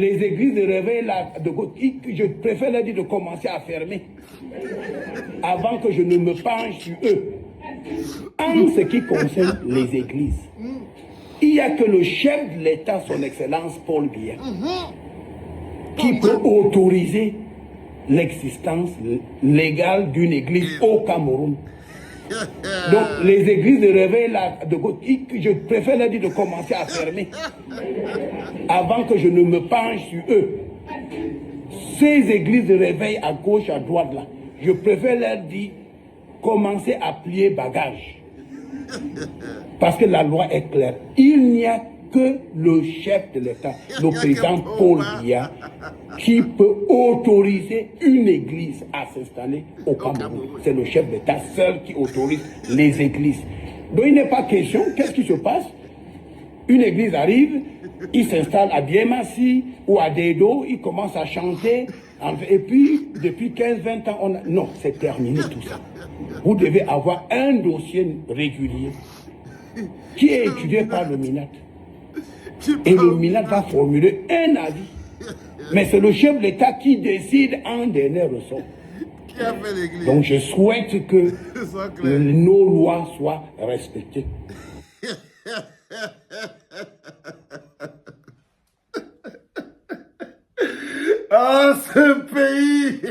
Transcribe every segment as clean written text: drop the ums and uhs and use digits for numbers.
les églises de réveil, là, je préfère leur dire de commencer à fermer avant que je ne me penche sur eux. En ce qui concerne les églises, il n'y a que le chef de l'État, son Excellence Paul Biya, qui peut autoriser l'existence légale d'une église au Cameroun. Donc, les églises de réveil, là, je préfère leur dire de commencer à fermer avant que je ne me penche sur eux. Ces églises de réveil à gauche, à droite, là, je préfère leur dire commencer à plier bagage. Parce que la loi est claire. Il n'y a que le chef de l'État, le président Paul Biya, qui peut autoriser une église à s'installer au Cameroun. C'est le chef d'État seul qui autorise les églises. Donc il n'est pas question, qu'est-ce qui se passe? Une église arrive, il s'installe à Diemassi ou à Dedo, il commence à chanter, et puis depuis 15-20 ans, non, c'est terminé tout ça. Vous devez avoir un dossier régulier qui est étudié par le MINAT. Et le MINAT va formuler un avis. Mais c'est le chef de l'État qui décide en dernier ressort. Qui a fait l'église? Donc je souhaite que nos lois soient respectées. Ah, ce pays!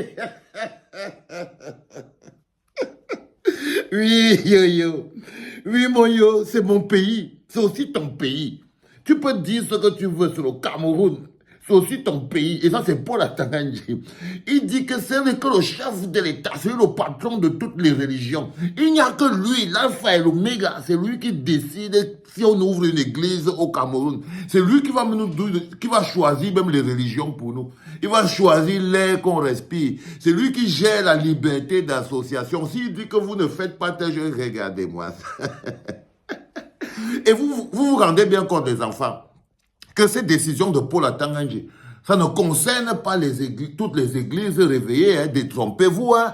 Oui, yo. Oui, mon yo, c'est mon pays. C'est aussi ton pays. Tu peux dire ce que tu veux sur le Cameroun. C'est aussi ton pays. Et ça, c'est Paul Atangandji. Il dit que c'est que le chef de l'État, c'est le patron de toutes les religions. Il n'y a que lui, l'alpha et l'oméga. C'est lui qui décide si on ouvre une église au Cameroun. C'est lui qui va choisir même les religions pour nous. Il va choisir l'air qu'on respire. C'est lui qui gère la liberté d'association. S'il dit que vous ne faites pas tel jeu, regardez-moi. Et vous rendez bien compte des enfants que ces décisions de Paul Atangandji, ça ne concerne pas toutes les églises réveillées, hein, détrompez-vous, hein.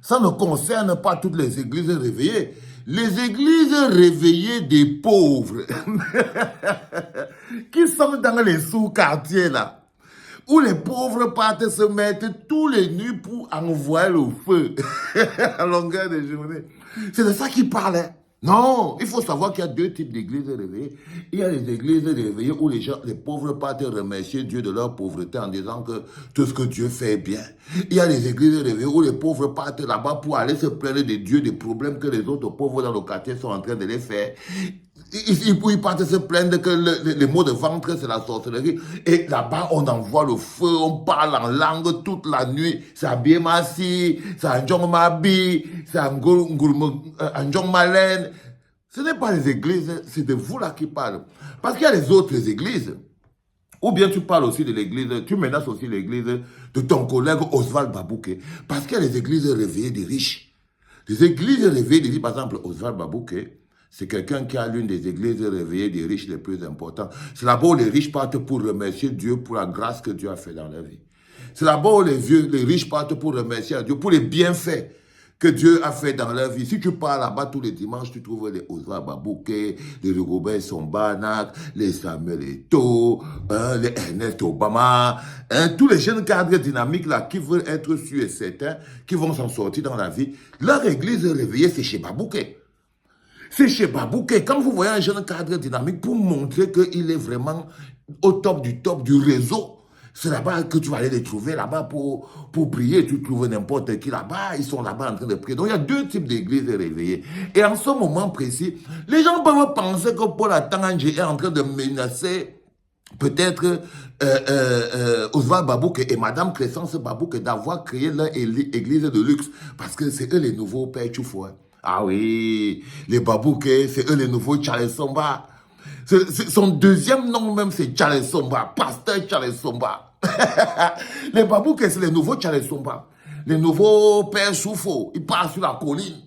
Ça ne concerne pas toutes les églises réveillées. Les églises réveillées des pauvres, qui sont dans les sous-quartiers là, où les pauvres partent se mettre tous les nuits pour envoyer le feu à longueur de journée. C'est de ça qu'il parlait. Non, il faut savoir qu'il y a deux types d'églises réveillées. Il y a les églises réveillées où les pauvres partent remercier Dieu de leur pauvreté en disant que tout ce que Dieu fait est bien. Il y a les églises réveillées où les pauvres partent là-bas pour aller se plaindre de Dieu des problèmes que les autres pauvres dans le quartier sont en train de les faire. Ils partent se plaindre que les maux de ventre, c'est la sorcellerie. Et là-bas, on envoie le feu, on parle en langue toute la nuit. C'est à Biemasi, c'est à Ndjongmabi, c'est à Ndjongmalen. Ce n'est pas les églises, c'est de vous là qui parlent. Parce qu'il y a les autres églises. Ou bien tu parles aussi de l'église, tu menaces aussi l'église de ton collègue Oswald Babouké. Parce qu'il y a les églises réveillées des riches. Les églises réveillées des riches, par exemple, Oswald Babouké, c'est quelqu'un qui a l'une des églises réveillées des riches les plus importantes. C'est là-bas où les riches partent pour remercier Dieu pour la grâce que Dieu a fait dans leur vie. C'est là-bas où les riches partent pour remercier Dieu pour les bienfaits que Dieu a fait dans leur vie. Si tu pars là-bas tous les dimanches, tu trouves les Oswald Babouké, les Robert Sombanak, les Samuel Eto'o, les Ernest Obama, tous les jeunes cadres dynamiques là qui veulent être sûrs et certains, qui vont s'en sortir dans la vie. Leur église réveillée, c'est chez Babouké. C'est chez Babouké. Quand vous voyez un jeune cadre dynamique, pour montrer qu'il est vraiment au top du réseau, c'est là-bas que tu vas aller les trouver, là-bas pour prier. Tu trouves n'importe qui là-bas, ils sont là-bas en train de prier. Donc il y a deux types d'églises réveillées. Et en ce moment précis, les gens peuvent penser que Paul Atangandji est en train de menacer peut-être Oswald Babouké et Madame Crescence Babouké d'avoir créé leur église de luxe. Parce que c'est eux les nouveaux Père Tchoufou. Ah oui, les Babouké, c'est eux les nouveaux Charles Somba. Son deuxième nom même, c'est Charles Somba, pasteur Charles Somba. Les Babouké, c'est les nouveaux Charles Somba. Les nouveaux Père Choufou. Il part sur la colline.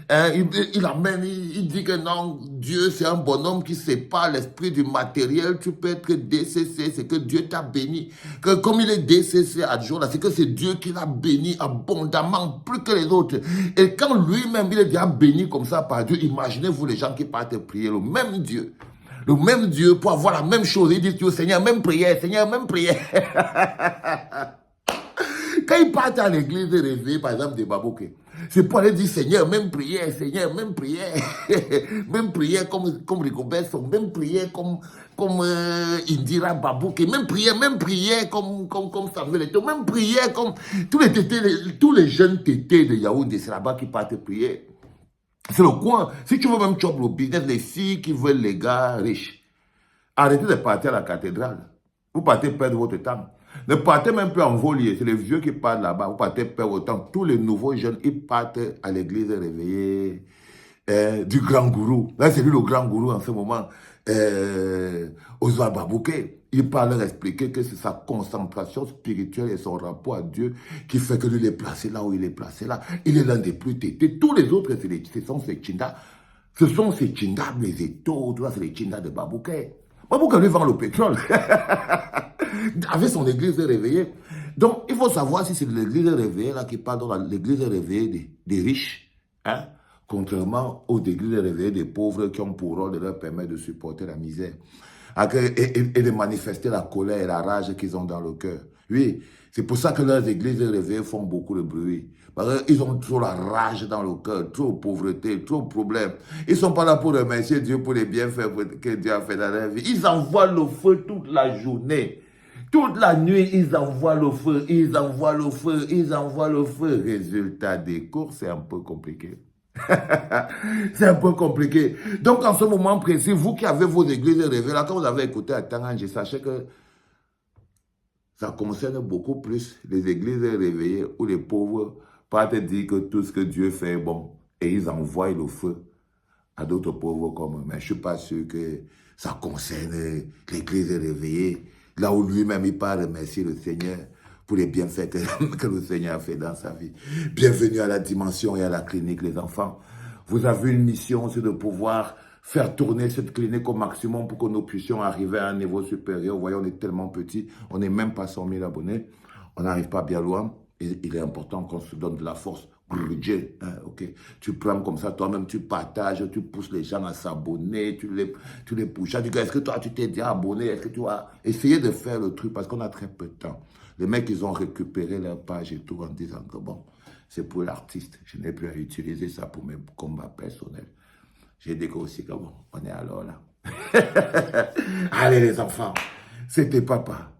Il dit que non, Dieu c'est un bonhomme qui sépare l'esprit du matériel. Tu peux être DCC, c'est que Dieu t'a béni. Que comme il est DCC à jour là, c'est que c'est Dieu qui l'a béni abondamment, plus que les autres. Et quand lui-même il est déjà béni comme ça par Dieu, imaginez-vous les gens qui partent prier le même Dieu. le même Dieu pour avoir la même chose. Ils disent, Seigneur, même prière, Seigneur, même prière. Quand ils partent à l'église réveillée, par exemple, des Babouké, c'est pour aller dire, Seigneur, même prière, même prière comme Rigobert, même prière comme Indira Babouké, même prière comme Samuel Eto'o, même prière comme tous les jeunes tétés de Yaoundé, c'est là-bas qui partent prier. C'est le coin. Si tu veux même chop le business, les filles qui veulent les gars riches, arrêtez de partir à la cathédrale. Vous partez perdre votre temps. Ne partez même plus en volier. C'est les vieux qui partent là-bas. Vous partez perdre votre temps. Tous les nouveaux jeunes, ils partent à l'église réveillée du grand gourou. Là, c'est lui le grand gourou en ce moment. Oswald Babouké. Il parle leur expliquer que c'est sa concentration spirituelle et son rapport à Dieu qui fait que lui, il est placé là où il est placé là. Il est l'un des plus tétés. Tous les autres, ce sont ces Tchindas. Ce sont ces Tchindas, les étaux, tout ça, c'est les Tchindas de Babouké. Babouké lui vend le pétrole. Avec son église réveillée. Donc, il faut savoir si c'est l'église réveillée là qui parle dans l'église réveillée des riches, hein, contrairement aux églises réveillées des pauvres qui ont pour rôle de leur permettre de supporter la misère et de manifester la colère et la rage qu'ils ont dans le cœur. Oui, c'est pour ça que leurs églises réveillées font beaucoup de bruit. Parce qu'ils ont trop la rage dans le cœur, trop de pauvreté, trop de problèmes. Ils ne sont pas là pour remercier Dieu pour les bienfaits que Dieu a fait dans leur vie. Ils envoient le feu toute la journée. Toute la nuit, ils envoient le feu, ils envoient le feu, ils envoient le feu. Résultat des courses, c'est un peu compliqué. C'est un peu compliqué. Donc, en ce moment précis, vous qui avez vos églises réveillées, là, quand vous avez écouté à Tanganji, sachez que ça concerne beaucoup plus les églises réveillées où les pauvres partent dire que tout ce que Dieu fait est bon et ils envoient le feu à d'autres pauvres comme eux. Mais je ne suis pas sûr que ça concerne l'église réveillée, là où lui-même il parle remercier le Seigneur pour les bienfaits que le Seigneur a fait dans sa vie. Bienvenue à la dimension et à la clinique, les enfants. Vous avez une mission, c'est de pouvoir faire tourner cette clinique au maximum pour que nous puissions arriver à un niveau supérieur. Vous voyez, on est tellement petit, on n'est même pas 100 000 abonnés, on n'arrive pas bien loin. Et il est important qu'on se donne de la force. Budget, hein, ok. Tu prends comme ça, toi-même, tu partages, tu pousses les gens à s'abonner, tu les pousses. Tu dis, est-ce que toi, tu t'es déjà abonné? Est-ce que tu as essayé de faire le truc? Parce qu'on a très peu de temps. Les mecs, ils ont récupéré leur page et tout en disant que bon, c'est pour l'artiste. Je n'ai plus à utiliser ça pour mes combats personnels. J'ai dit aussi que bon, on est alors là. Allez les enfants, c'était papa.